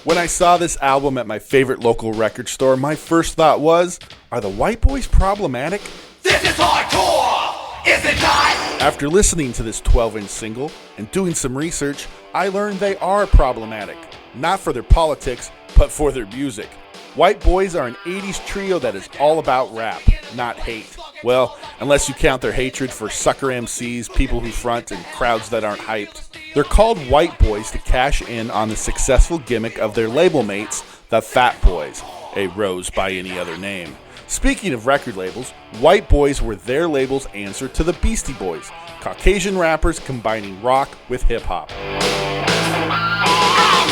When I saw this album at my favorite local record store, my first thought was, are the White Boys problematic? This is hardcore, is it not? After listening to this 12-inch single and doing some research, I learned they are problematic. Not for their politics, but for their music. White Boys are an 80s trio that is all about rap, not hate. Well, unless you count their hatred for sucker MCs, people who front, and crowds that aren't hyped. They're called White Boys to cash in on the successful gimmick of their label mates, the Fat Boys, a rose by any other name. Speaking of record labels, White Boys were their label's answer to the Beastie Boys, Caucasian rappers combining rock with hip-hop.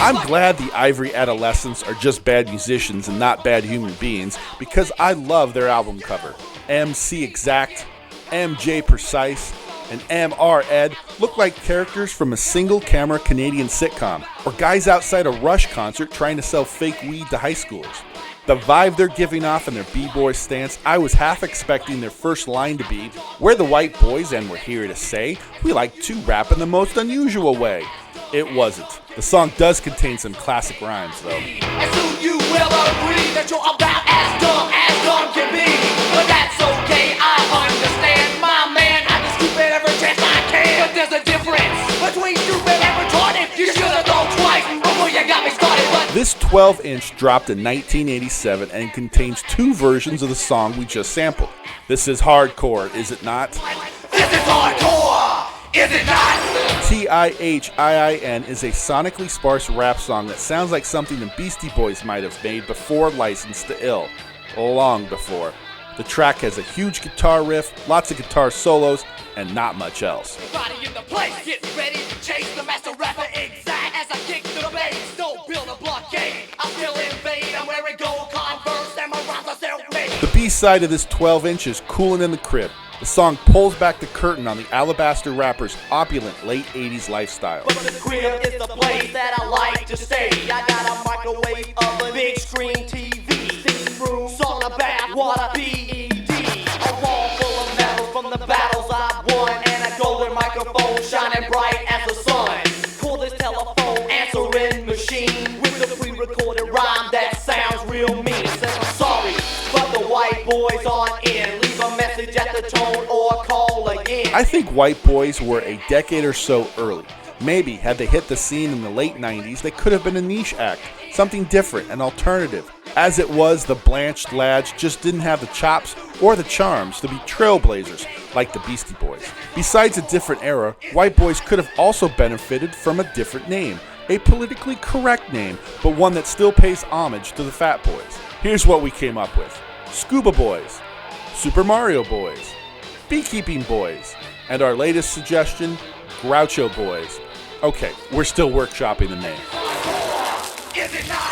I'm glad the Ivory Adolescents are just bad musicians and not bad human beings, because I love their album cover. MC Exact, MJ Precise, and MR Ed look like characters from a single-camera Canadian sitcom, or guys outside a Rush concert trying to sell fake weed to high schoolers. The vibe they're giving off in their b-boy stance, I was half expecting their first line to be, "We're the White Boys and we're here to say, we like to rap in the most unusual way." It wasn't. The song does contain some classic rhymes, though. And soon you will agree that you're about as dumb can be. But that's okay, I understand, my man. I can stupid every chance I can. But there's a difference between stupid and retarded. You should have thought twice before you got me started. But this 12-inch dropped in 1987 and contains two versions of the song we just sampled. This is hardcore, is it not? this is hardcore, is it not? T-I-H-I-I-N is a sonically sparse rap song that sounds like something the Beastie Boys might have made before License to Ill. Long before. The track has a huge guitar riff, lots of guitar solos, and not much else. Everybody in the place, get ready to chase the master rapper exact. As I kick to the bass, don't build a blockade. I still invade, I'm wearing gold Converse and my rhymes are self-made. The B-side of this 12-inch is Coolin' in the Crib. The song pulls back the curtain on the Alabaster rapper's opulent late 80s lifestyle. But the crib is the place that I like to stay. I got a microwave oven, big screen TV, steam room, sauna, bath, water, PED, a wall full of medals from the battles I've won, and a golden microphone shining bright as the sun. Call this telephone answering machine with the pre-recorded rhyme that sounds real mean. Says I'm sorry, but the White Boys aren't in. Leave a message at the tone or call again. I think White Boys were a decade or so early. Maybe, had they hit the scene in the late 90s, they could have been a niche act, something different and alternative. As it was, the blanched lads just didn't have the chops or the charms to be trailblazers like the Beastie Boys. Besides a different era, White Boys could have also benefited from a different name, a politically correct name, but one that still pays homage to the Fat Boys. Here's what we came up with: Scuba Boys, Super Mario Boys, Beekeeping Boys, and our latest suggestion, Groucho Boys. Okay, we're still workshopping the name. Is it not?